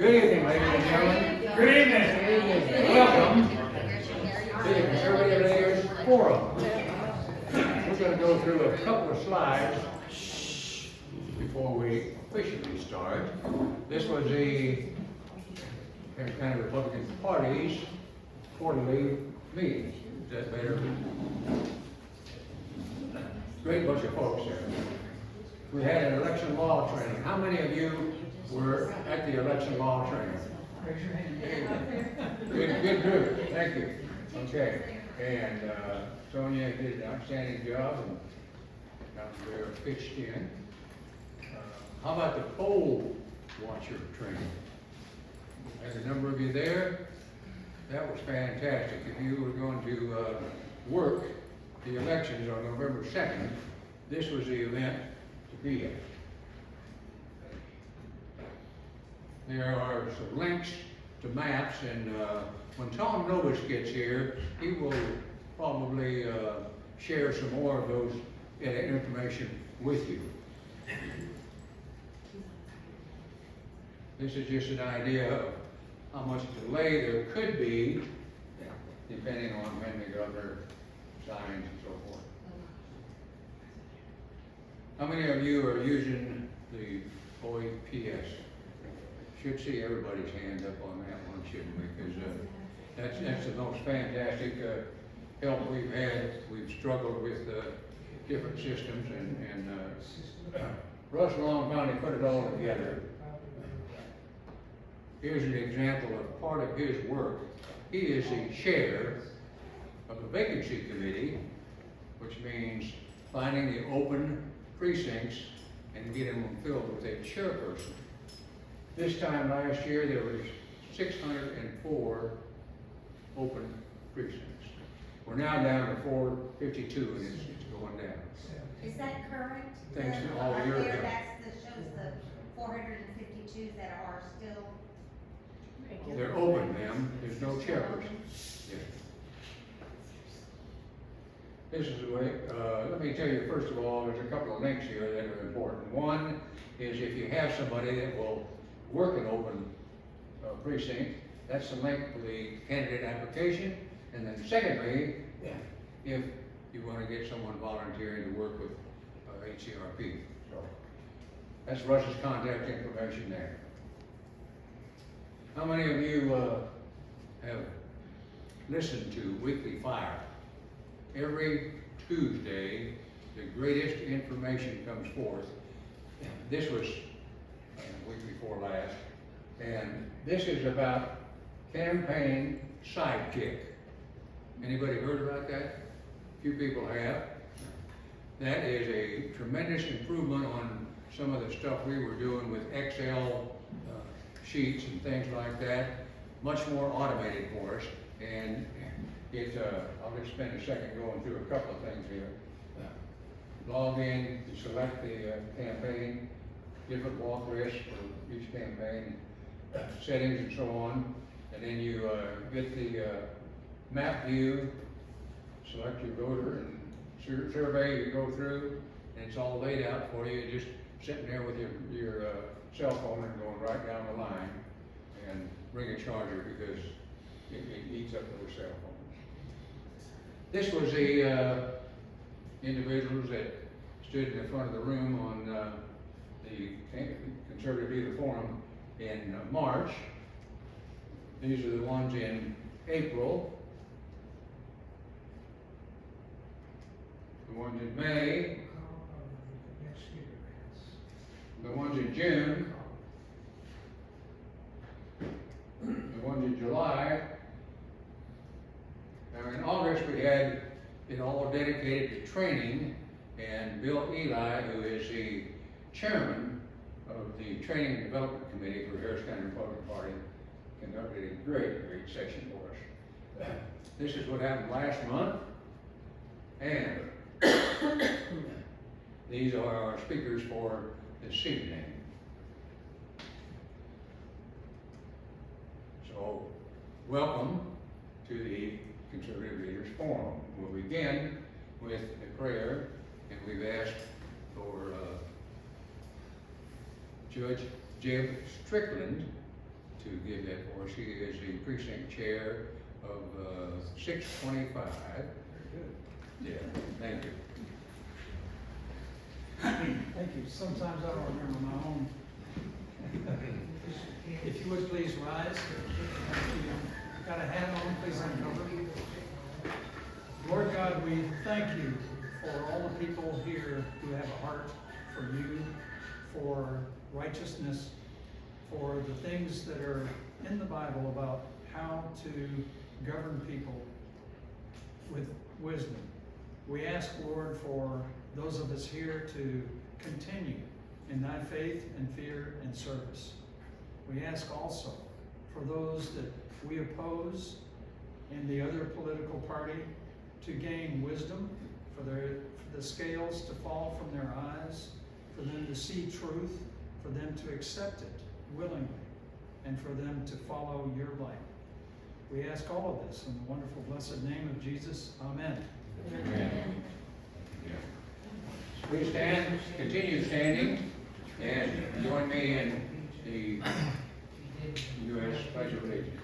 Good evening, ladies and gentlemen. Good evening. Welcome to the Conservative Leaders Forum. We're going to go through a couple of slides before we officially start. This was the kind of Republican Party's quarterly meeting. Is that better? Great bunch of folks there. We had an election law training. How many of you were at the election law training? Raise your hand. Good group. Thank you. Okay. And Sonia did an outstanding job and they're pitched in. How about the poll watcher training? There's a number of you there. That was fantastic. If you were going to work the elections on November 2nd, this was the event to be at. There are some links to maps, and when Tom Novus gets here, he will probably share some more of those information with you. This is just an idea of how much delay there could be, depending on when the governor signs and so forth. How many of you are using the OAPS? Should see everybody's hand up on that one, shouldn't we? Because that's the most fantastic help we've had. We've struggled with different systems, and Russ Long finally put it all together. Here's an example of part of his work. He is the chair of the vacancy committee, which means finding the open precincts and getting them filled with a chairperson. This time last year, there was 604 open precincts. We're now down to 452, and it's going down. Is that current? Thanks to all Up your there, help. that shows the 452 that are still. They're open, ma'am. There's no chairperson. Yeah. This is the way, let me tell you, first of all, there's a couple of links here that are important. One is if you have somebody that will work an open precinct, that's the link to the candidate application. And then secondly, if you want to get someone volunteering to work with HCRP. So that's Russ's contact information there. How many of you have listened to Weekly Fire? Every Tuesday, the greatest information comes forth. This was week before last, and this is about Campaign Sidekick. Anybody heard about that? A few people have. That is a tremendous improvement on some of the stuff we were doing with Excel sheets and things like that. Much more automated for us, and I'll just spend a second going through a couple of things here. Log in, you select the campaign, different walk lists for each campaign, settings and so on, and then you get the map view, select your voter, and survey you go through, and it's all laid out for you. You're just sitting there with your cell phone and going right down the line, and bring a charger because it eats up those cell phones. This was the individuals that stood in the front of the room on the Conservative Leader Forum in March. These are the ones in April, the ones in May, the ones in June, the ones in July. Now in August we had it all dedicated to training, and Bill Eli, who is the chairman of the Training and Development Committee for Harris County Republican Party, conducted a great session for us. This is what happened last month, and these are our speakers for this evening. So, welcome to the Conservative Leaders Forum. We'll begin with a prayer, and we've asked for Judge Jeb Strickland to give that for us. She is the precinct chair of 625. Very good. Yeah, thank you. Thank you. Sometimes I don't remember my own. If you would please rise. If you got a hat on, please uncover. Lord God, we thank you for all the people here who have a heart for you, for righteousness, for the things that are in the Bible about how to govern people with wisdom. We ask, Lord, for those of us here to continue in thy faith and fear and service. We ask also for those that we oppose in the other political party to gain wisdom, for the scales to fall from their eyes, for them to see truth, for them to accept it willingly, and for them to follow your light. We ask all of this in the wonderful, blessed name of Jesus. Amen. Amen. Please stand, continue standing, and join me in the U.S. Pledge of Allegiance.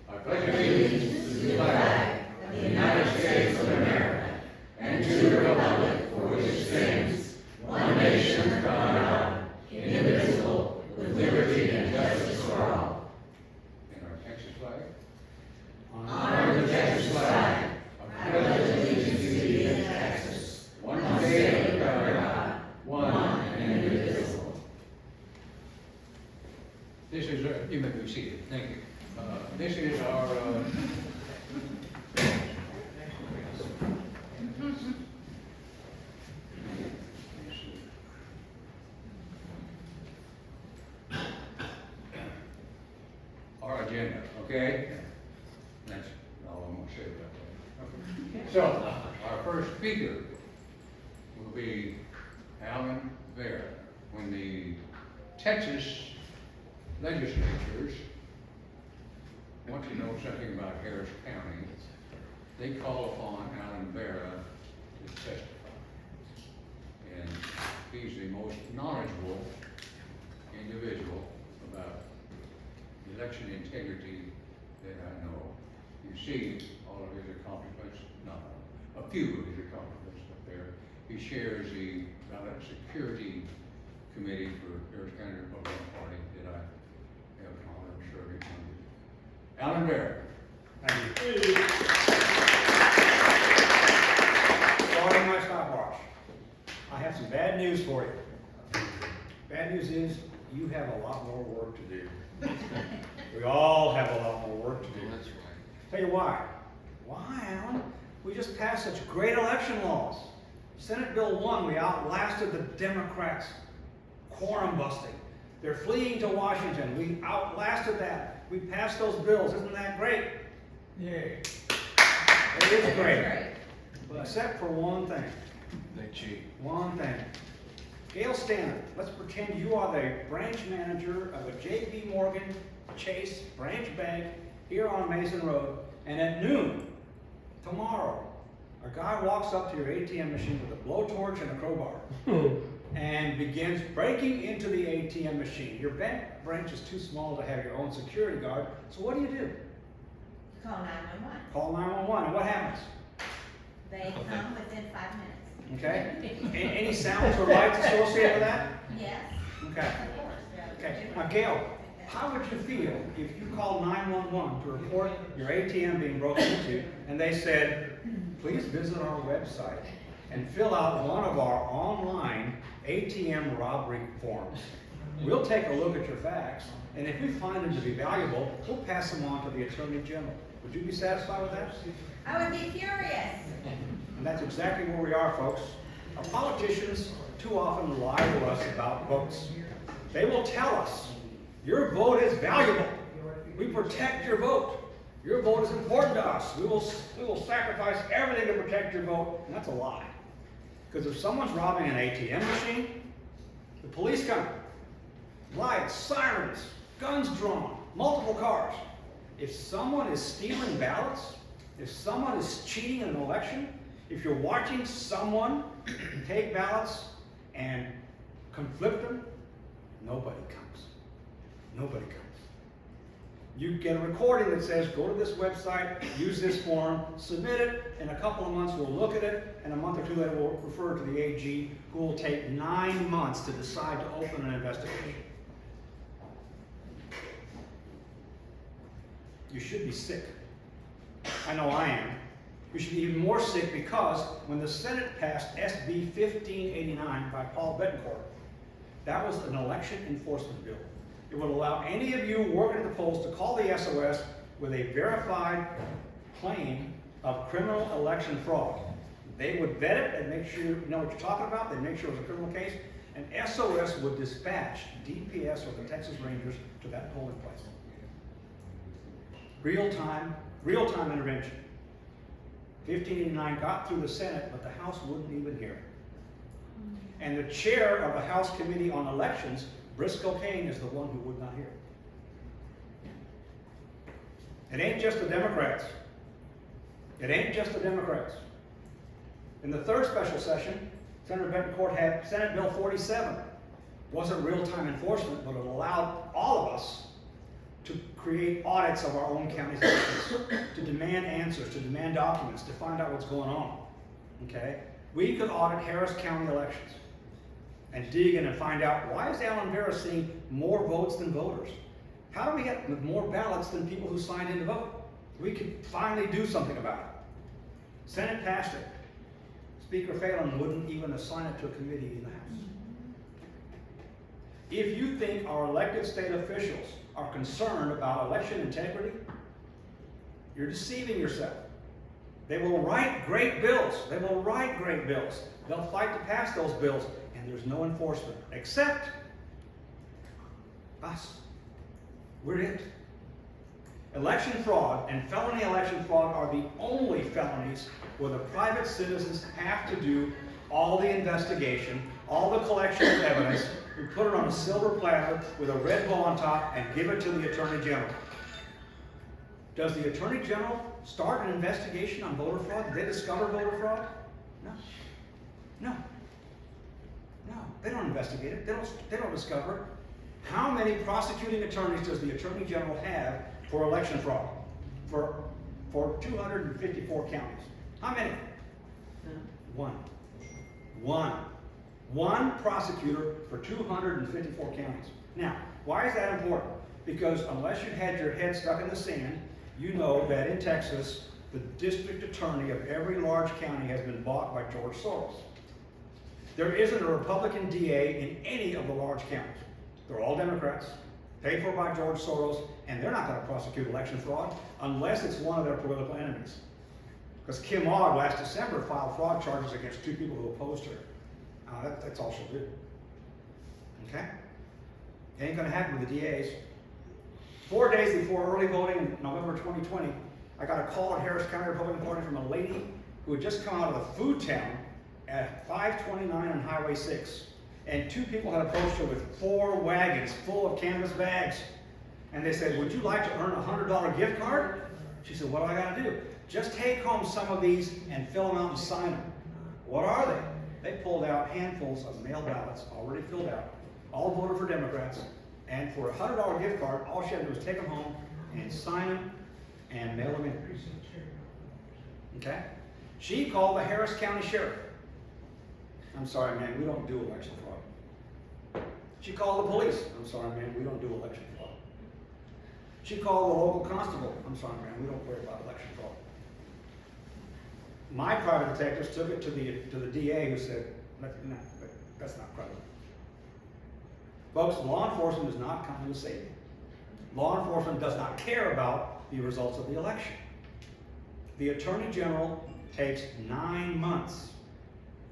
I pledge allegiance to the flag of the United States of America and to the republic for which it stands, one nation under God, indivisible, with liberty and justice for all. And our Texas flag. Honor the Texas flag. I pledge allegiance to thee in Texas, one state under God, one and indivisible. This is, you may be seated, thank you. This is our, our agenda, okay? That's all I'm going to say about that. Okay. So, our first speaker will be Alan Vera. When the Texas legislatures want to know something about Harris County, they call upon Alan Vera to testify. And he's the most knowledgeable individual about election integrity that I know. You see all of his accomplishments, not a few of his accomplishments up there. He shares the ballot security committee for Harris County Republican Party that I have the honor of serving under. Alan Vera. Thank you. Starting my stopwatch. I have some bad news for you. Bad news is you have a lot more work to do. We all have a lot more work to do. That's right. Tell you why. Why, Alan? We just passed such great election laws. Senate Bill 1, we outlasted the Democrats. Quorum busting. They're fleeing to Washington. We outlasted that. We passed those bills. Isn't that great? Yay. It is great. Except for one thing. They cheat. One thing. Gail Stanton, let's pretend you are the branch manager of a J.P. Morgan Chase branch bank here on Mason Road, and at noon tomorrow, a guy walks up to your ATM machine with a blowtorch and a crowbar and begins breaking into the ATM machine. Your bank branch is too small to have your own security guard, so what do? Call 911. Call 911, and what happens? They come within 5 minutes. Okay? Any sounds or lights associated with that? Yes. Okay. Of course. Okay. Now, Gail, how would you feel if you called 911 to report your ATM being broken into, and they said, please visit our website and fill out one of our online ATM robbery forms. We'll take a look at your facts, and if we find them to be valuable, we'll pass them on to the Attorney General. Would you be satisfied with that? I would be furious. And that's exactly where we are, folks. Our politicians too often lie to us about votes. They will tell us, your vote is valuable. We protect your vote. Your vote is important to us. We will sacrifice everything to protect your vote. And that's a lie. Because if someone's robbing an ATM machine, the police come. Lights, sirens, guns drawn, multiple cars. If someone is stealing ballots, if someone is cheating in an election, if you're watching someone take ballots and conflict them, nobody comes. Nobody comes. You get a recording that says, go to this website, use this form, submit it, in a couple of months we'll look at it, and a month or two later we'll refer to the AG, who will take 9 months to decide to open an investigation. You should be sick. I know I am. You should be even more sick because when the Senate passed SB 1589 by Paul Bettencourt, that was an election enforcement bill. It would allow any of you working at the polls to call the SOS with a verified claim of criminal election fraud. They would vet it and make sure you know what you're talking about. They'd make sure it was a criminal case. And SOS would dispatch DPS or the Texas Rangers to that polling place. Real-time intervention. 1589 got through the Senate, but the House wouldn't even hear it. And the chair of the House Committee on Elections, Briscoe Cain, is the one who would not hear it. It ain't just the Democrats. It ain't just the Democrats. In the third special session, Senator Bettencourt had Senate Bill 47. It wasn't real-time enforcement, but it allowed all of us to create audits of our own county's elections, to demand answers, to demand documents, to find out what's going on. Okay? We could audit Harris County elections and dig in and find out, why is Alan Vera seeing more votes than voters? How do we get more ballots than people who signed in to vote? We could finally do something about it. Senate passed it. Speaker Phelan wouldn't even assign it to a committee in the House. If you think our elected state officials are concerned about election integrity, you're deceiving yourself. They will write great bills. They will write great bills. They'll fight to pass those bills, and there's no enforcement, except us. We're it. Election fraud and felony election fraud are the only felonies where the private citizens have to do all the investigation, all the collection of evidence. We put it on a silver platter with a red bow on top and give it to the Attorney General. Does the Attorney General start an investigation on voter fraud? Did they discover voter fraud? No. No. No. They don't investigate it. They don't discover it. How many prosecuting attorneys does the Attorney General have for election fraud? For 254 counties. How many? One. One prosecutor for 254 counties. Now, why is that important? Because unless you had your head stuck in the sand, you know that in Texas, the district attorney of every large county has been bought by George Soros. There isn't a Republican DA in any of the large counties. They're all Democrats, paid for by George Soros, and they're not going to prosecute election fraud unless it's one of their political enemies. Because Kim Ogg last December filed fraud charges against 2 people who opposed her. That's all she'll do. Okay? It ain't going to happen with the DAs. 4 days before early voting in November 2020, I got a call at Harris County Republican Party from a lady who had just come out of the food town at 529 on Highway 6. And 2 people had approached her with 4 wagons full of canvas bags. And they said, would you like to earn a $100 gift card? She said, what do I got to do? Just take home some of these and fill them out and sign them. What are they? They pulled out handfuls of mail ballots already filled out, all voted for Democrats, and for a $100 gift card, all she had to do was take them home and sign them and mail them in. Okay? She called the Harris County Sheriff. I'm sorry, man, we don't do election fraud. She called the police. I'm sorry, man, we don't do election fraud. She called the local constable. I'm sorry, man, we don't worry about election fraud. My private detectives took it to the DA, who said, no, that's not credible. Folks, law enforcement is not coming to save you. Law enforcement does not care about the results of the election. The Attorney General takes 9 months.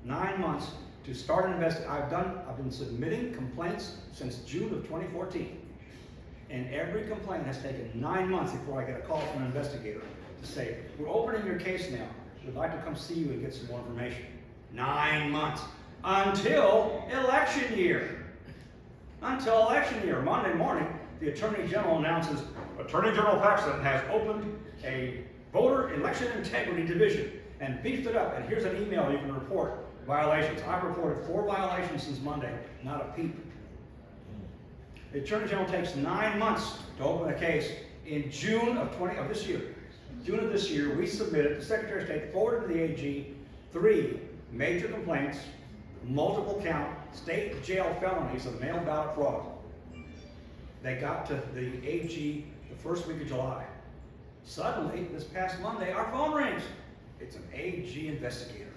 9 months to start an investigation. I've been submitting complaints since June of 2014. And every complaint has taken 9 months before I get a call from an investigator to say, we're opening your case now. We'd like to come see you and get some more information. 9 months. Until election year. Until election year. Monday morning, the Attorney General announces, Attorney General Paxton has opened a voter election integrity division and beefed it up. And here's an email you can report violations. I've reported 4 violations since Monday, not a peep. The Attorney General takes 9 months to open a case, In June of this year, we submitted, the Secretary of State forwarded to the AG 3 major complaints, multiple count, state jail felonies of mail ballot fraud. They got to the AG the first week of July. Suddenly, this past Monday, our phone rings. It's an AG investigator.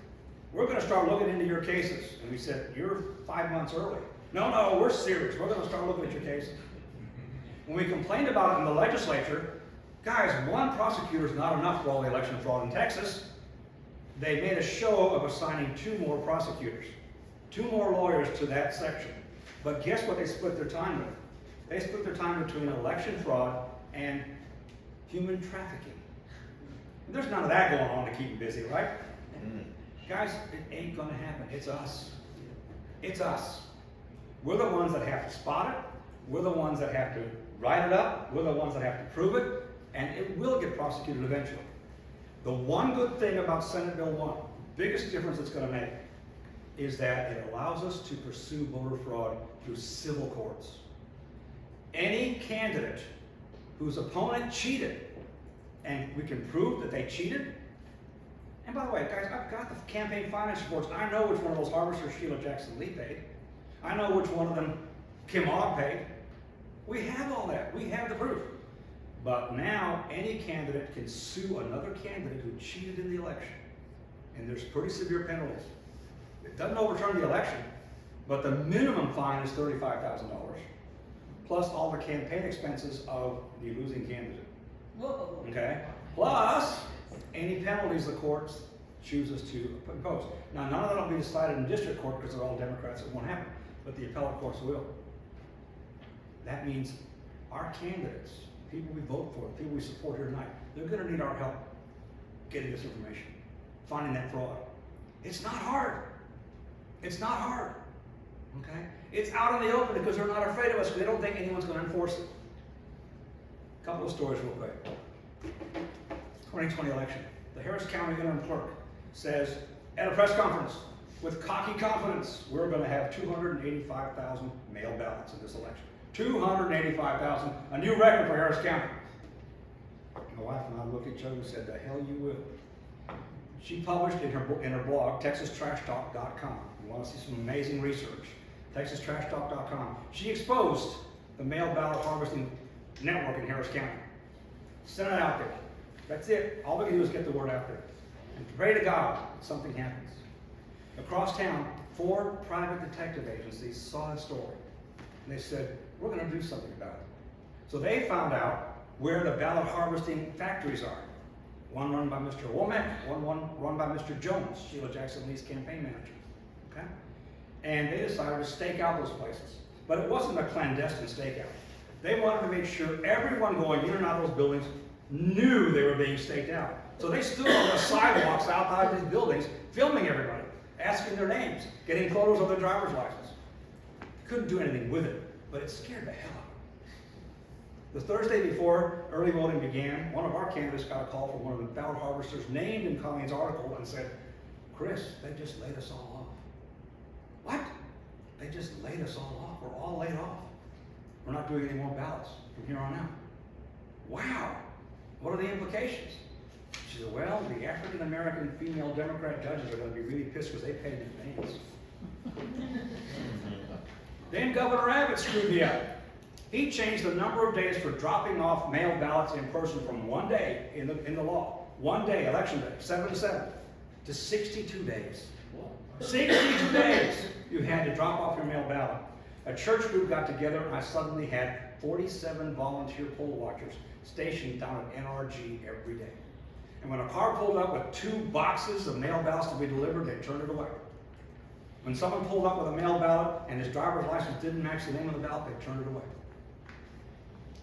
We're going to start looking into your cases. And we said, you're 5 months early. No, we're serious. We're going to start looking at your cases. When we complained about it in the legislature, guys, one prosecutor is not enough for all the election fraud in Texas. They made a show of assigning 2 more prosecutors, 2 more lawyers to that section. But guess what they split their time with? They split their time between election fraud and human trafficking. There's none of that going on to keep them busy, right? Guys, it ain't gonna happen. It's us. It's us. We're the ones that have to spot it. We're the ones that have to write it up. We're the ones that have to prove it. And it will get prosecuted eventually. The one good thing about Senate Bill 1, biggest difference it's gonna make, is that it allows us to pursue voter fraud through civil courts. Any candidate whose opponent cheated, and we can prove that they cheated. And by the way, guys, I've got the campaign finance reports. I know which one of those harvesters Sheila Jackson Lee paid. I know which one of them Kim Ogg paid. We have all that. We have the proof. But now any candidate can sue another candidate who cheated in the election. And there's pretty severe penalties. It doesn't overturn the election, but the minimum fine is $35,000, plus all the campaign expenses of the losing candidate. Whoa. Okay? Plus any penalties the courts chooses to impose. Now, none of that will be decided in district court because they're all Democrats. It won't happen. But the appellate courts will. That means our candidates, people we vote for, people we support here tonight, they're going to need our help getting this information, finding that fraud. It's not hard. It's not hard. Okay? It's out in the open because they're not afraid of us because they don't think anyone's going to enforce it. A couple of stories real quick. 2020 election. The Harris County interim clerk says at a press conference, with cocky confidence, we're going to have 285,000 mail ballots in this election. 285,000, a new record for Harris County. My wife and I looked at each other and said, the hell you will. She published in her blog, TexasTrashTalk.com. You want to see some amazing research? TexasTrashTalk.com. She exposed the mail ballot harvesting network in Harris County. Sent it out there. That's it. All we can do is get the word out there. And pray to God that something happens. Across town, 4 private detective agencies saw the story. And they said, we're going to do something about it. So they found out where the ballot harvesting factories are. One run by Mr. Womack, one run by Mr. Jones, Sheila Jackson Lee's campaign manager. Okay? And they decided to stake out those places. But it wasn't a clandestine stakeout. They wanted to make sure everyone going in and out of those buildings knew they were being staked out. So they stood on the sidewalks outside these buildings, filming everybody, asking their names, getting photos of their driver's license. Couldn't do anything with it, but it scared the hell out of them. The Thursday before early voting began, one of our candidates got a call from one of the ballot harvesters named in Colleen's article and said, Chris, they just laid us all off. What? They just laid us all off. We're all laid off. We're not doing any more ballots from here on out. Wow. What are the implications? She said, well, the African American female Democrat judges are going to be really pissed because they paid in advance. Then Governor Abbott screwed me up. He changed the number of days for dropping off mail ballots in person from 1 day in the law, 1 day, election day, 7 to 7, to 62 days. 62 days you had to drop off your mail ballot. A church group got together and I suddenly had 47 volunteer poll watchers stationed down at NRG every day. And when a car pulled up with 2 boxes of mail ballots to be delivered, they turned it away. When someone pulled up with a mail ballot and his driver's license didn't match the name of the ballot, they turned it away.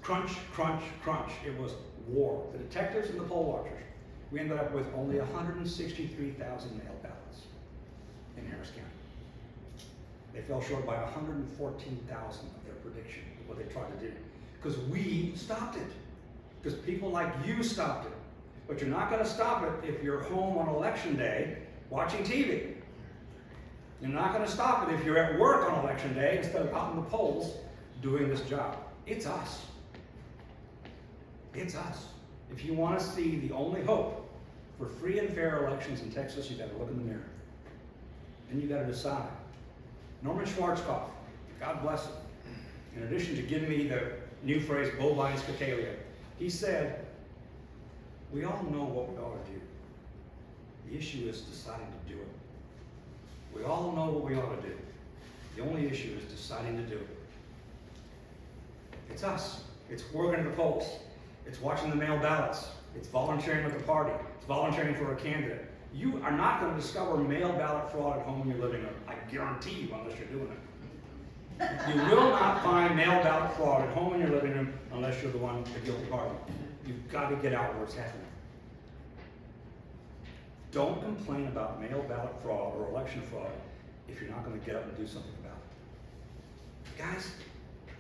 Crunch, crunch, crunch. It was war. The detectives and the poll watchers, we ended up with only 163,000 mail ballots in Harris County. They fell short by 114,000 of their prediction of what they tried to do. Because we stopped it. Because people like you stopped it. But you're not going to stop it if you're home on election day watching TV. You're not going to stop it if you're at work on election day instead of out in the polls doing this job. It's us. It's us. If you want to see the only hope for free and fair elections in Texas, you got to look in the mirror. And you got to decide. Norman Schwarzkopf, God bless him, in addition to giving me the new phrase, bovine scacalia, he said, we all know what we ought to do. The issue is deciding to do it. We all know what we ought to do. The only issue is deciding to do it. It's us. It's working at the polls. It's watching the mail ballots. It's volunteering with the party. It's volunteering for a candidate. You are not going to discover mail ballot fraud at home in your living room. I guarantee you, unless you're doing it. You will not find mail ballot fraud at home in your living room unless you're the one, the guilty party. You've got to get out where it's happening. Don't complain about mail ballot fraud or election fraud if you're not going to get up and do something about it. Guys,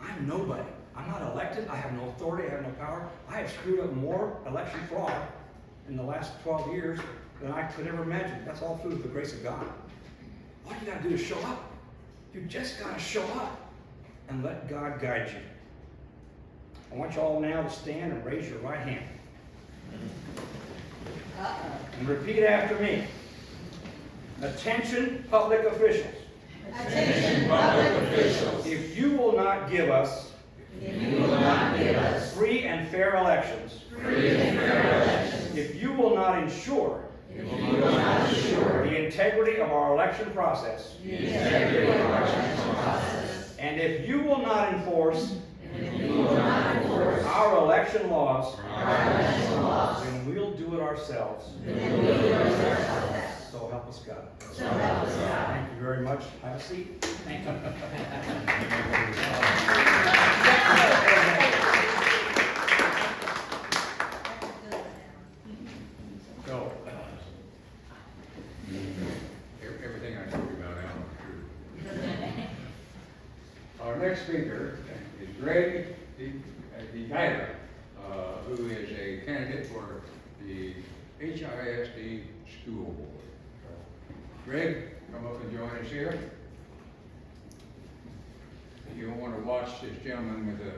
I'm nobody. I'm not elected. I have no authority. I have no power. I have screwed up more election fraud in the last 12 years than I could ever imagine. That's all through the grace of God. All you got to do is show up. You just got to show up and let God guide you. I want you all now to stand and raise your right hand. And repeat after me. Attention, public officials. Attention, public officials. If you will not give us free and fair elections, if you will not ensure the integrity of our election process, and if you will not enforce our election laws, then we'll do it ourselves. So help us God. Thank you very much. Have a seat. Thank you. So, everything I told you about Alan is true. Our next speaker is Greg DeGuida, who is a candidate for the HISD School Board. Greg, come up and join us here. You don't want to watch this gentleman with a...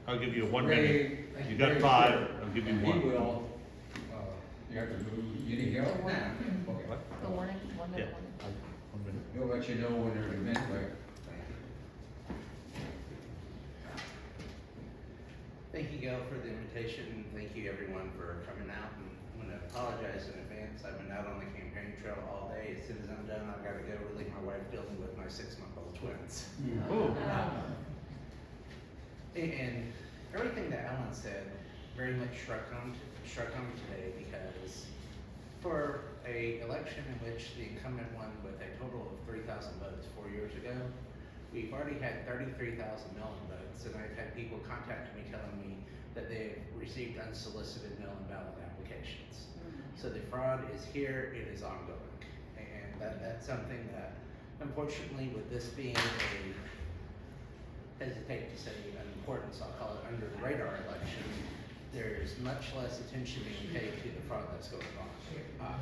I'll give you 1 minute. You got 5, I'll give you And he 1. will, you have to move, you need help? Okay. The warning, 1 minute Yeah. warning. 1 minute. He'll let you know when there's a minute left. Thank you, Gail, for the invitation. Thank you, everyone, for coming out. And I'm going to apologize in advance. I've been out on the campaign trail all day. As soon as I'm done, I've got to go relieve my wife dealing with my 6-month-old twins. Oh, And everything that Alan said very much struck home today, because for a election in which the incumbent won with a total of 3,000 votes 4 years ago, we've already had 33,000 mail-in votes, and I've had people contact me telling me that they've received unsolicited mail-in ballot applications. So the fraud is here, it is ongoing. And that's something that, unfortunately, with this being hesitate to say an importance, I'll call it under the radar election, there's much less attention being paid to the fraud that's going on.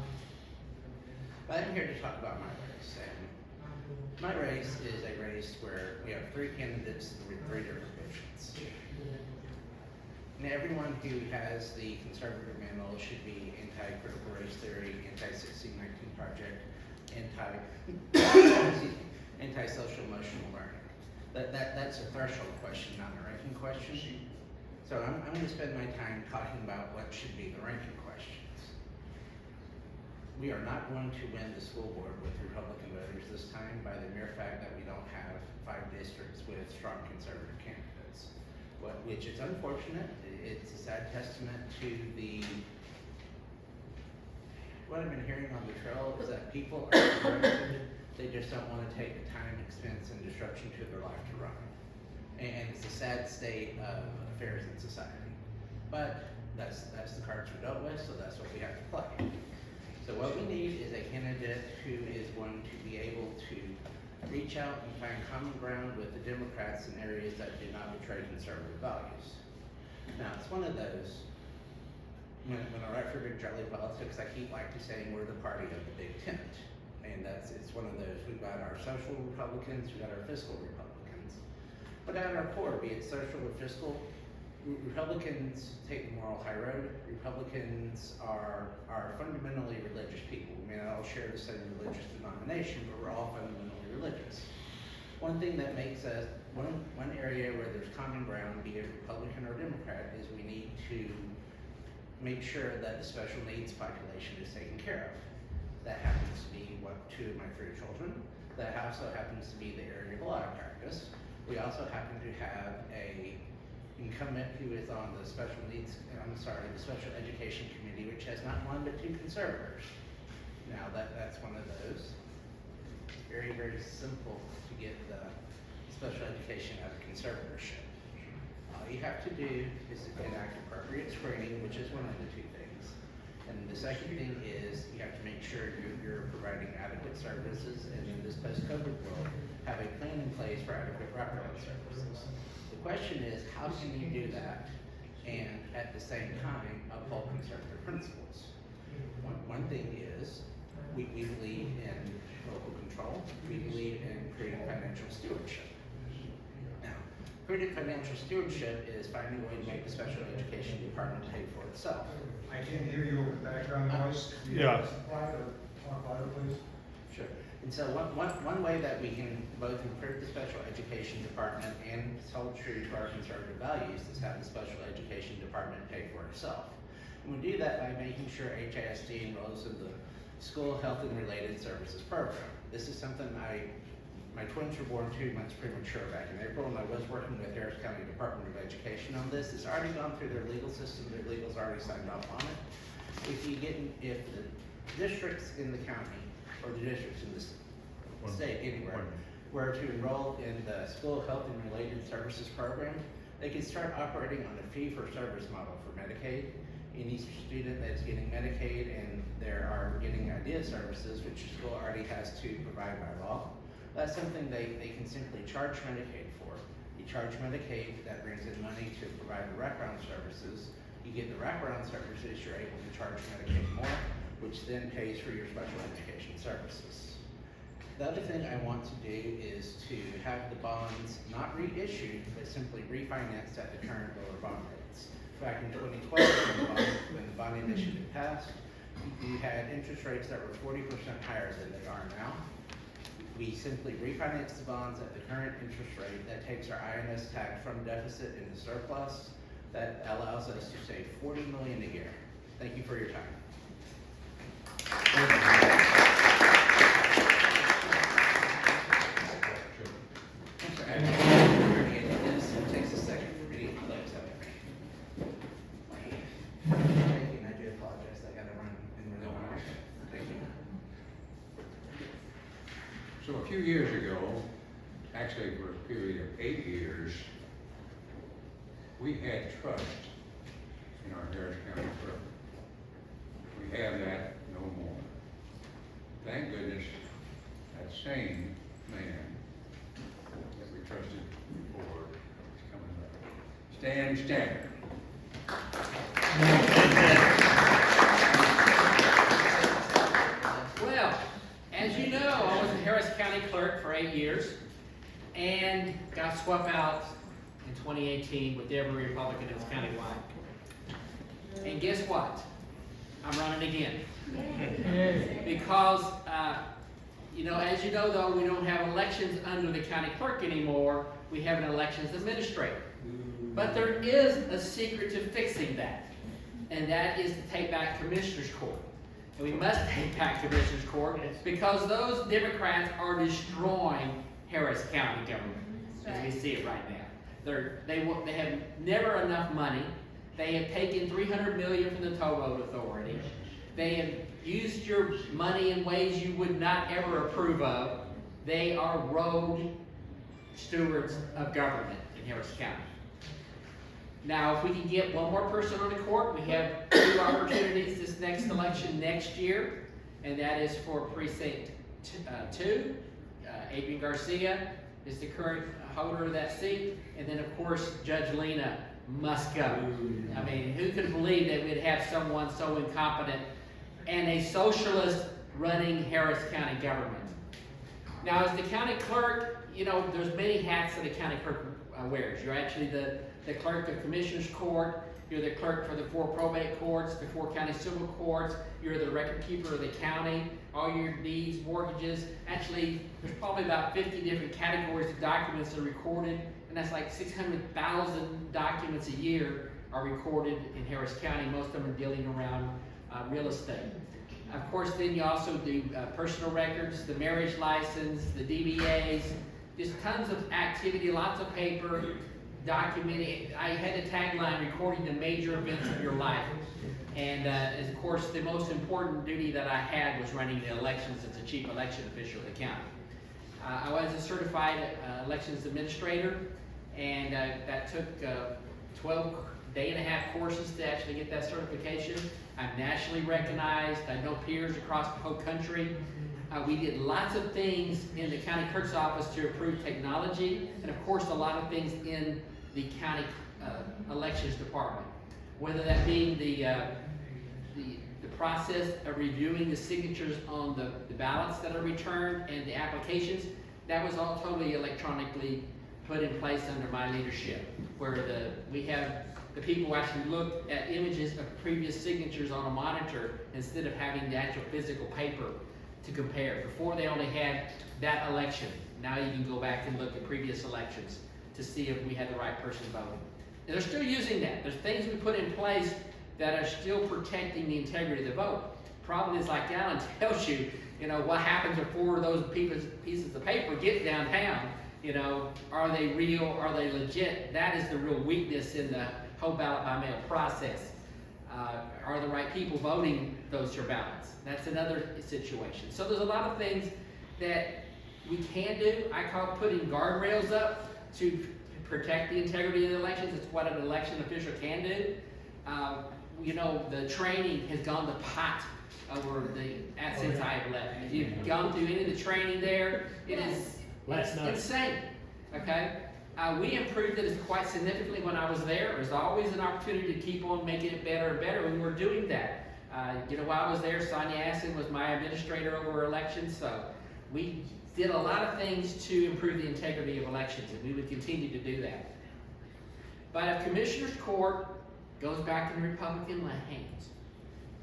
But I'm here to talk about my race. And my race is a race where we have 3 candidates with 3 different visions. And everyone who has the conservative manual should be anti-critical race theory, anti-1619 project, anti-social emotional learning. That's a threshold question, not a ranking question. So I'm going to spend my time talking about what should be the ranking questions. We are not going to win the school board with Republican voters this time by the mere fact that we don't have 5 districts with strong conservative candidates. Which is unfortunate. It's a sad testament to what I've been hearing on the trail is that people are interested. They just don't want to take the time, expense, and disruption to their life to run. And it's a sad state of affairs in society. But that's the cards we're dealt with, so that's what we have to play. So what we need is a candidate who is going to be able to reach out and find common ground with the Democrats in areas that do not betray conservative values. Now, it's one of those, when I write for Big Charlie Politics, I keep like to saying we're the party of the big tent. And it's one of those, we've got our social Republicans, we've got our fiscal Republicans. But at our core, be it social or fiscal, Republicans take the moral high road. Republicans are fundamentally religious people. We may not all share the same religious denomination, but we're all fundamentally religious. One thing that makes us, one area where there's common ground, be it Republican or Democrat, is we need to make sure that the special needs population is taken care of. That happens to be two of my 3 children. That also happens to be the area of law I practice. We also happen to have a incumbent who is on the the Special Education Committee, which has not 1 but 2 conservators. Now that's one of those. It's very, very simple to get the special education out of conservatorship. All you have to do is enact appropriate screening, which is one of the 2 things. And the second thing is you have to make sure you're providing adequate services, and in this post-COVID world, have a plan in place for adequate wraparound services. The question is, how can you do that and at the same time uphold conservative principles? One thing is, we believe in local control. We believe in prudent financial stewardship. Now, prudent financial stewardship is finding a way to make the special education department pay for itself. I can't hear you over the background noise. If you Yeah. talk louder, please. Sure. And so one way that we can both improve the special education department and hold true to our conservative values is have the special education department pay for itself. And we do that by making sure HISD enrolls in the School Health and Related Services program. This is something my twins were born 2 months premature back in April, and I was working with Harris County Department of Education on this. It's already gone through their legal system. Their legal's already signed off on it. If the districts in the county or the districts in the state, anywhere, were to enroll in the School Health and Related Services program, they can start operating on a fee-for-service model for Medicaid. Any student that's getting Medicaid and they are getting IDEA services, which the school already has to provide by law, that's something they can simply charge Medicaid for. You charge Medicaid, that brings in money to provide the wraparound services. You get the wraparound services, you're able to charge Medicaid more, which then pays for your special education services. The other thing I want to do is to have the bonds not reissued, but simply refinanced at the current lower bond rates. Back in 2012, when the bond initiative passed, you had interest rates that were 40% higher than they are now. We simply refinance the bonds at the current interest rate. That takes our INS tax from deficit into surplus. That allows us to save $40 million a year. Thank you for your time. I'm sorry, it takes a second for me to close up. I do apologize. I gotta run and run over. Thank you. So a few years ago, actually for a period of 8 years, we had trust in our Harris County Clerk. We have that no more. Thank goodness that same man that we trusted before is coming back. Stan Stanton. Well, as you know, I was a Harris County clerk for 8 years and got swept out in 2018 with every Republican that was countywide. And guess what? I'm running again. Because, as you know though, we don't have elections under the county clerk anymore. We have an elections administrator. But there is a secret to fixing that. And that is to take back Commissioner's Court. And we must take back Commissioner's Court because those Democrats are destroying Harris County government as we see it right now. They have never enough money. They have taken $300 million from the toll road authority. They have used your money in ways you would not ever approve of. They are rogue stewards of government in Harris County. Now, if we can get one more person on the court, we have 2 opportunities this next election next year, and that is for Precinct 2. Adrian Garcia is the current holder of that seat, and then of course Judge Lena must go. I mean, who could believe that we'd have someone so incompetent and a socialist running Harris County government? Now, as the county clerk, there's many hats that a county clerk wears. You're actually the the clerk of Commissioners Court, you're the clerk for the 4 probate courts, the 4 county civil courts, you're the record keeper of the county, all your deeds, mortgages. Actually, there's probably about 50 different categories of documents that are recorded, and that's like 600,000 documents a year are recorded in Harris County. Most of them are dealing around real estate. Of course, then you also do personal records, the marriage license, the DBAs, just tons of activity, lots of paper, documenting. I had a tagline, recording the major events of your life. And of course, the most important duty that I had was running the elections as the chief election official of the county. I was a certified elections administrator, and that took 12 day-and-a-half courses to actually get that certification. I'm nationally recognized. I know peers across the whole country. We did lots of things in the county clerk's office to improve technology, and of course, a lot of things in the county elections department. Whether that being the process of reviewing the signatures on the ballots that are returned and the applications, that was all totally electronically put in place under my leadership, where we have the people actually look at images of previous signatures on a monitor instead of having the actual physical paper to compare. Before, they only had that election. Now you can go back and look at previous elections to see if we had the right person voting. And they're still using that. There's things we put in place that are still protecting the integrity of the vote. Problem is, like Alan tells you, what happens before those pieces of paper get downtown? Are they real? Are they legit? That is the real weakness in the whole ballot by mail process. Are the right people voting those your ballots? That's another situation. So there's a lot of things that we can do. I call putting guardrails up to protect the integrity of the elections. It's what an election official can do. The training has gone to pot over since I've left. If you've gone through any of the training there, it is insane. Okay? We improved it quite significantly when I was there. There's always an opportunity to keep on making it better and better, and we're doing that. While I was there, Sonia Aston was my administrator over elections, so we did a lot of things to improve the integrity of elections, and we would continue to do that. But if Commissioners Court goes back in Republican hands,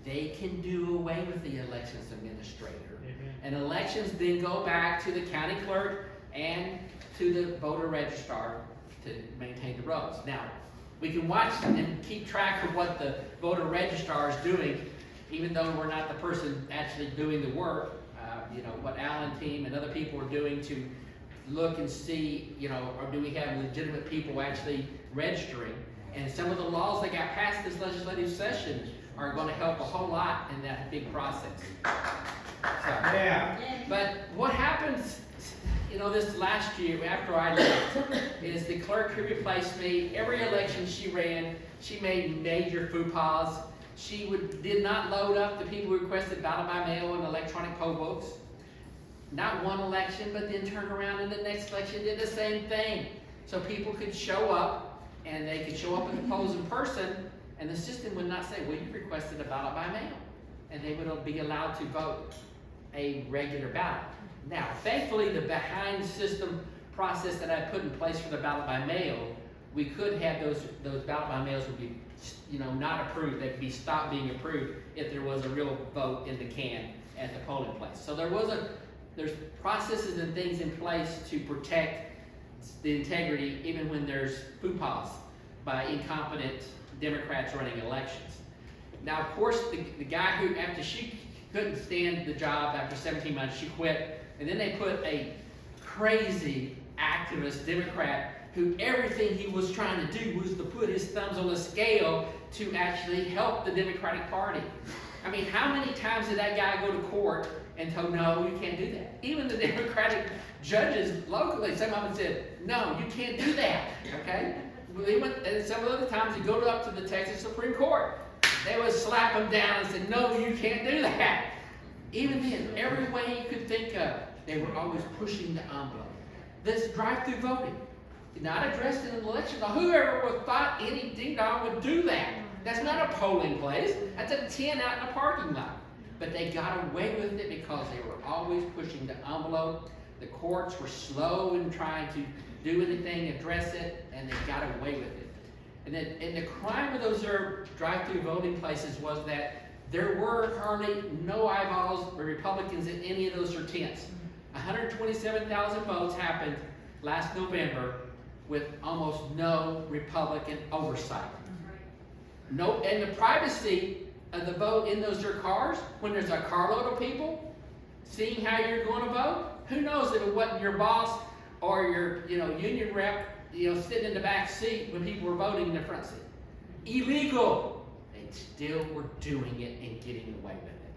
they can do away with the elections administrator. And elections then go back to the county clerk and to the voter registrar to maintain the rolls. Now, we can watch and keep track of what the voter registrar is doing, even though we're not the person actually doing the work. What Alan team and other people are doing to look and see, or do we have legitimate people actually registering? And some of the laws that got passed this legislative session are going to help a whole lot in that big process. Yeah. But what happens, this last year after I left, is the clerk who replaced me, every election she ran, she made major faux pas. She did not load up the people who requested ballot by mail and electronic poll books. Not one election, but then turned around in the next election, did the same thing. So people could show up, and they could show up at the polls in person, and the system would not say, well, you requested a ballot by mail. And they would be allowed to vote a regular ballot. Now, thankfully, the behind system process that I put in place for the ballot by mail, we could have those ballot by mails would be, not approved. They'd be stopped being approved if there was a real vote in the can at the polling place. So there's processes and things in place to protect the integrity, even when there's faux pas by incompetent Democrats running elections. Now, of course, the guy who, after she couldn't stand the job after 17 months, she quit. And then they put a crazy activist Democrat who everything he was trying to do was to put his thumbs on the scale to actually help the Democratic Party. I mean, how many times did that guy go to court and told, no, you can't do that? Even the Democratic judges locally, some of them said, no, you can't do that, okay? And some other times you go up to the Texas Supreme Court. They would slap him down and say, no, you can't do that. Even then, every way you could think of, they were always pushing the envelope. This drive-through voting, not addressed in an election. Now, whoever would have thought any ding-dong would do that? That's not a polling place. That's a tent out in a parking lot. But they got away with it because they were always pushing the envelope. The courts were slow in trying to do anything, address it, and they got away with it. And the crime of those drive-through voting places was that there were hardly no eyeballs or Republicans in any of those tents. 127,000 votes happened last November with almost no Republican oversight. No, and the privacy of the vote in those cars, when there's a carload of people seeing how you're going to vote, who knows if it wasn't your boss or your union rep sitting in the back seat when people were voting in the front seat. Illegal. They still were doing it and getting away with it.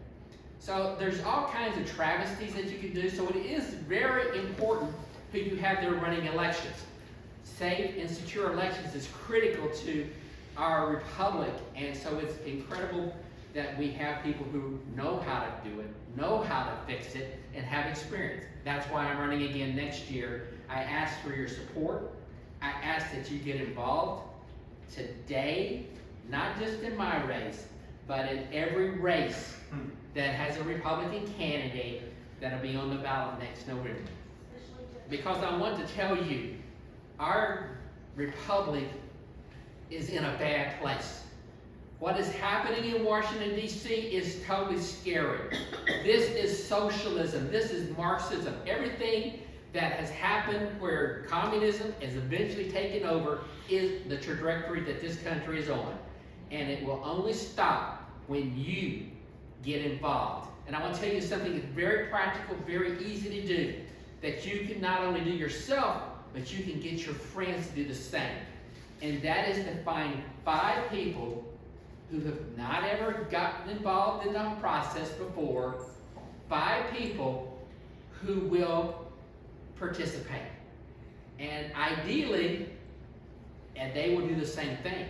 So there's all kinds of travesties that you can do. So it is very important who you have there running elections. Safe and secure elections is critical to our republic, and so it's incredible that we have people who know how to do it, know how to fix it, and have experience. That's why I'm running again next year. I ask for your support. I ask that you get involved today, not just in my race, but in every race that has a Republican candidate that'll be on the ballot next November. Because I want to tell you, our republic is in a bad place. What is happening in Washington, D.C. is totally scary. This is socialism. This is Marxism. Everything that has happened where communism is eventually taken over is the trajectory that this country is on. And it will only stop when you get involved. And I want to tell you something that's very practical, very easy to do, that you can not only do yourself, but you can get your friends to do the same. And that is to find 5 people who have not ever gotten involved in the process before, 5 people who will participate. And ideally, and they will do the same thing.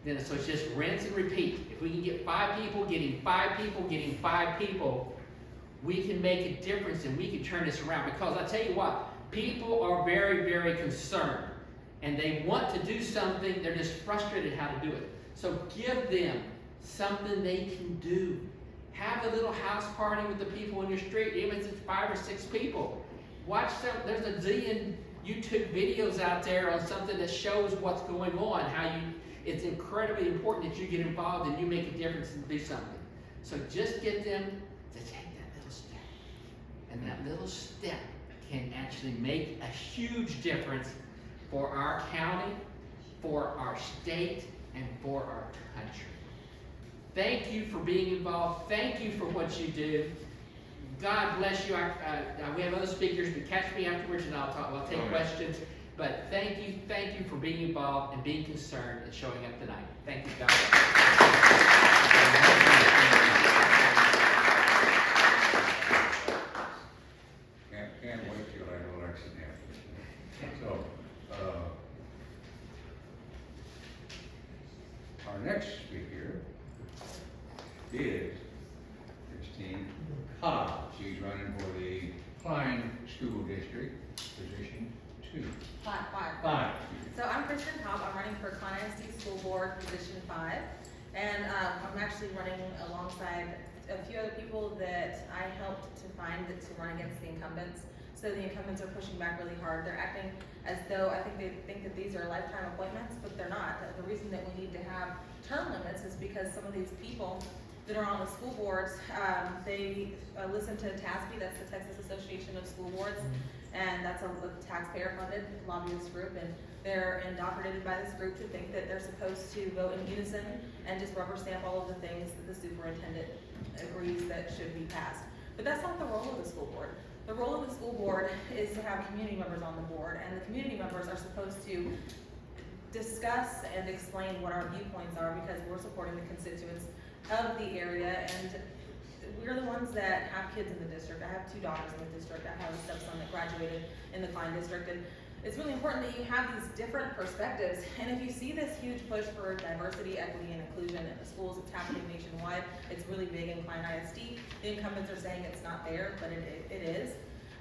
Then so it's just rinse and repeat. If we can get 5 people, getting 5 people, getting 5 people, we can make a difference and we can turn this around. Because I tell you what, people are very, very concerned. And they want to do something, they're just frustrated how to do it. So give them something they can do. Have a little house party with the people in your street, even if it's 5 or 6 people. Watch there's a zillion YouTube videos out there on something that shows what's going on, it's incredibly important that you get involved and you make a difference and do something. So just get them to take that little step. And that little step can actually make a huge difference for our county, for our state, and for our country. Thank you for being involved. Thank you for what you do. God bless you. We have other speakers, but catch me afterwards and I'll take questions. But thank you for being involved and being concerned and showing up tonight. Thank you, God bless. Can't wait till that election happens. So, our next speaker is Christine Cobb. She's running for the Klein School District, position 2. 5. So I'm Kristen Cobb. I'm running for Klein ISD School Board, position 5. And I'm actually running alongside a few other people that I helped to find to run against the incumbents. So the incumbents are pushing back really hard. They're acting as though I think they think that these are lifetime appointments, but they're not. The reason that we need to have term limits is because some of these people that are on the school boards, they listen to TASB, that's the Texas Association of School Boards, and that's a taxpayer-funded lobbyist group, and they're indoctrinated by this group to think that they're supposed to vote in unison and just rubber stamp all of the things that the superintendent agrees that should be passed. But that's not the role of the school board. The role of the school board is to have community members on the board, and the community members are supposed to discuss and explain what our viewpoints are because we're supporting the constituents of the area, and we're the ones that have kids in the district. I have 2 daughters in the district. I have a stepson that graduated in the Klein district, and it's really important that you have these different perspectives. And if you see this huge push for diversity, equity, and inclusion in the schools, it's happening nationwide. It's really big in Klein ISD. The incumbents are saying it's not there, but it is.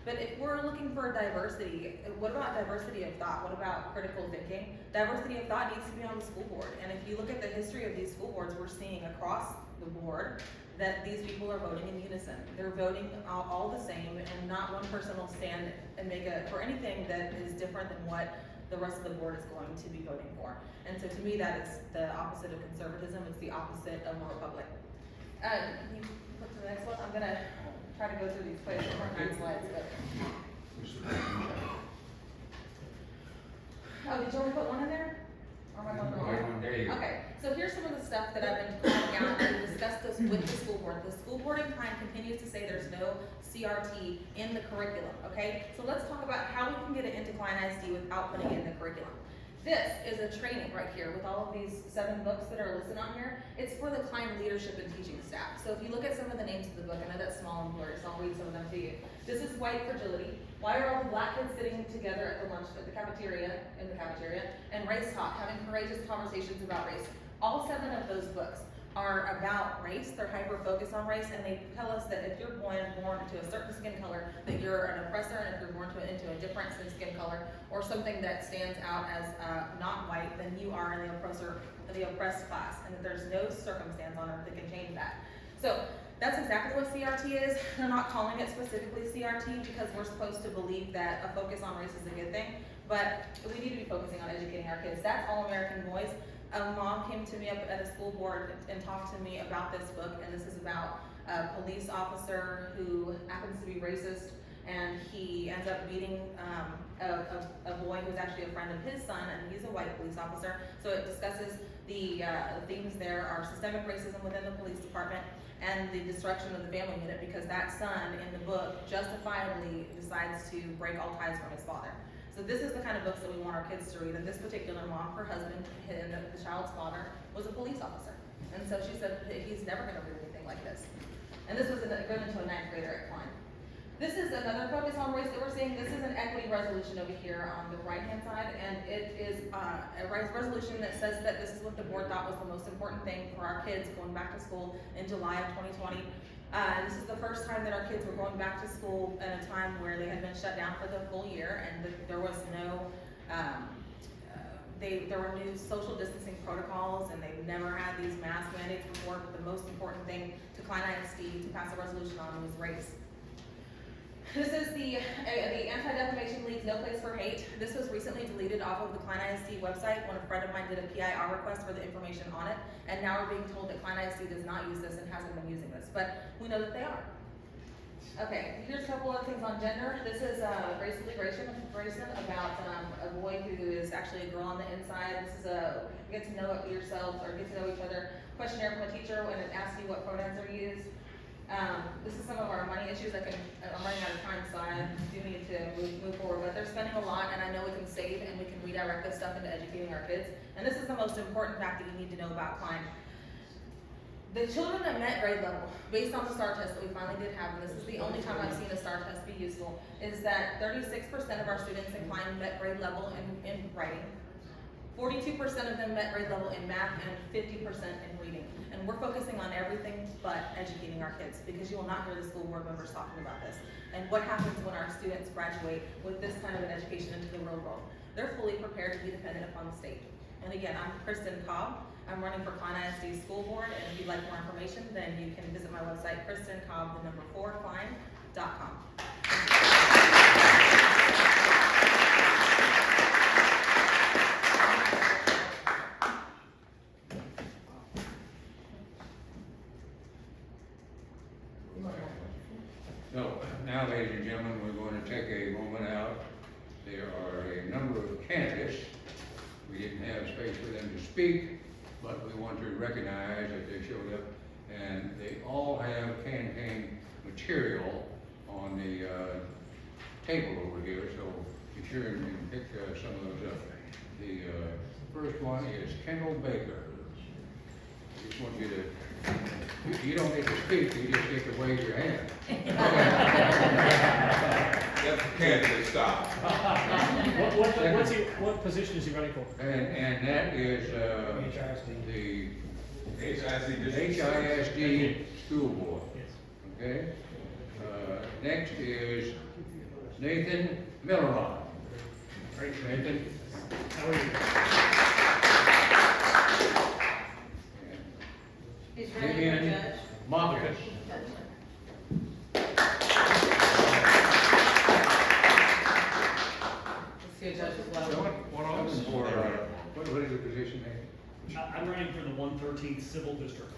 But if we're looking for diversity, what about diversity of thought? What about critical thinking? Diversity of thought needs to be on the school board. And if you look at the history of these school boards, we're seeing across the board that these people are voting in unison. They're voting all the same, and not one person will stand and make for anything that is different than what the rest of the board is going to be voting for. And so to me, that is the opposite of conservatism, it's the opposite of a republic. Can you put to the next one? I'm gonna try to go through these quick, there are 9 slides, but. Oh, did you already put one in there? Or am I going wrong? There you go. Okay, so here's some of the stuff that I've been calling out, and we discussed this with the school board. The school board in Klein continues to say there's no CRT in the curriculum, okay? So let's talk about how we can get it into Klein ISD without putting it in the curriculum. This is a training right here with all of these 7 books that are listed on here. It's for the Klein leadership and teaching staff. So if you look at some of the names of the book, I know that's small and blurry, so I'll read some of them to you. This is White Fragility. Why are all the black kids sitting together at the cafeteria, and Race Talk, having courageous conversations about race. All 7 of those books are about race. They're hyper-focused on race, and they tell us that if you're born to a certain skin color, that you're an oppressor, and if you're born into a different skin color, or something that stands out as not white, then you are in the oppressed class, and that there's no circumstance on earth that can change that. So that's exactly what CRT is. They're not calling it specifically CRT because we're supposed to believe that a focus on race is a good thing, but we need to be focusing on educating our kids. That's All American Boys. A mom came to me up at a school board and talked to me about this book, and this is about a police officer who happens to be racist, and he ends up beating a boy who's actually a friend of his son, and he's a white police officer. So it discusses the themes there are systemic racism within the police department and the destruction of the family unit, because that son in the book justifiably decides to break all ties from his father. So this is the kind of books that we want our kids to read. And this particular mom, her husband, and the child's father, was a police officer. And so she said that he's never going to read anything like this. And this was going into a 9th grader at Klein. This is another focus on race that we're seeing. This is an equity resolution over here on the right-hand side, and it is a resolution that says that this is what the board thought was the most important thing for our kids going back to school in July of 2020. This is the first time that our kids were going back to school at a time where they had been shut down for the full year, and there was no, there were new social distancing protocols, and they've never had these mask mandates before, but the most important thing to Klein ISD to pass a resolution on was race. This is the Anti-Defamation League's No Place for Hate. This was recently deleted off of the Klein ISD website when a friend of mine did a PIR request for the information on it, and now we're being told that Klein ISD does not use this and hasn't been using this, but we know that they are. Okay, here's a couple other things on gender. This is Gracefully Grayson about a boy who is actually a girl on the inside. This is a get to know yourself or get to know each other questionnaire from a teacher, and it asks you what pronouns are used. This is some of our money issues. I'm running out of time, so I do need to move forward, but they're spending a lot, and I know we can save and we can redirect this stuff into educating our kids. And this is the most important fact that you need to know about Klein. The children that met grade level, based on the STAR test that we finally did have, and this is the only time I've seen a STAR test be useful, is that 36% of our students in Klein met grade level in writing. 42% of them met grade level in math, and 50% in reading. And we're focusing on everything but educating our kids, because you will not hear the school board members talking about this. And what happens when our students graduate with this kind of an education into the real world? They're fully prepared to be dependent upon the state. And again, I'm Kristen Cobb. I'm running for Klein ISD School Board, and if you'd like more information, then you can visit my website, KristenCobb4Klein.com. So, now, ladies and gentlemen, we're going to take a moment out. There are a number of candidates. We didn't have space for them to speak, but we want to recognize that they showed up, and they all have campaign material on the table over here, so be sure and pick some of those up. The first one is Kendall Baker. I just want you to, you don't get to speak, you just get to wave your hand. That's the candidate stop. What position is he running for? And that is the HISD School Board. Okay? Next is Nathan Milleron. Nathan. How are you? He's running for Vivian judge. Marcus. Let's see a judge as well. One I'm running for the 113th Civil District.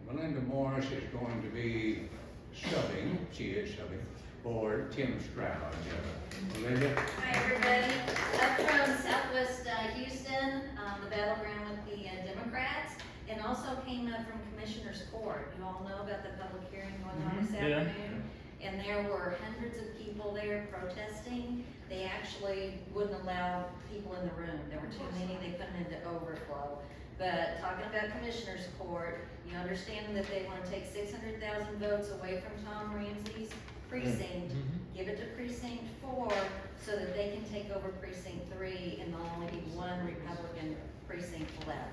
Melinda Morris is going to be subbing, she is subbing, for Tim Stroud. Melinda? Hi, everybody. Up from Southwest Houston, the battleground with the Democrats, and also came up from Commissioner's Court. You all know about the public hearing going on this Yeah. afternoon. And there were hundreds of people there protesting. They actually wouldn't allow people in the room. There were too many, they put it into overflow. But talking about Commissioner's Court, you understand that they want to take 600,000 votes away from Tom Ramsey's precinct, give it to precinct 4, so that they can take over precinct 3, and there'll only be one Republican precinct left.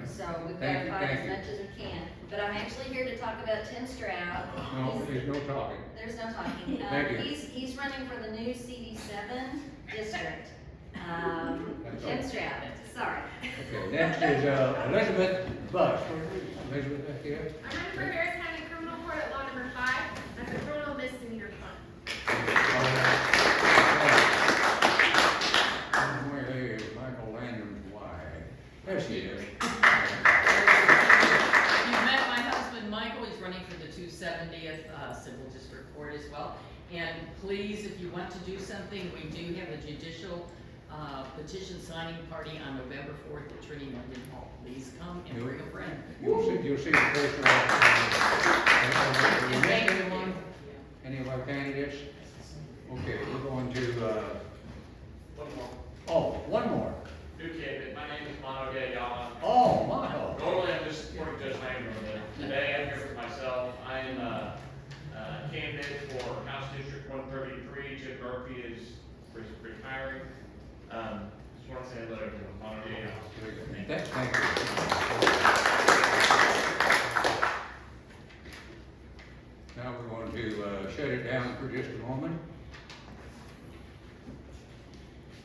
So we've got Thank to you, fight thank as you. much as we can. But I'm actually here to talk about Tim Stroud. No, He's- there's no talking. There's no talking. Thank you. He's running for the new CD7 district. Tim Stroud, sorry. Okay, next is Elizabeth Bush. Elizabeth, back here. I'm running for Harris County Criminal Court at law number 5. That's a criminal misdemeanor fund. Where is Michael Landon's wife? There she is. You've met my husband, Michael, he's running for the 270th Civil District Court as well. And please, if you want to do something, we do have a judicial petition signing party on November 4th at Trinity London Hall. Please come and bring a friend. You'll see the first one. Have you And met thank you. anyone? Any of our candidates? Okay, we're going to, One more. oh, one more. New candidate. My name is Mono Gayala. Oh, Michael. Normally I'm just supporting Judge Langdon, but today I'm here for myself. I am a candidate for House District 133. Jim Murphy is retiring. Just want to say hello to everyone. Mono Gayala. Thank you. Now we're going to shut it down for just a moment.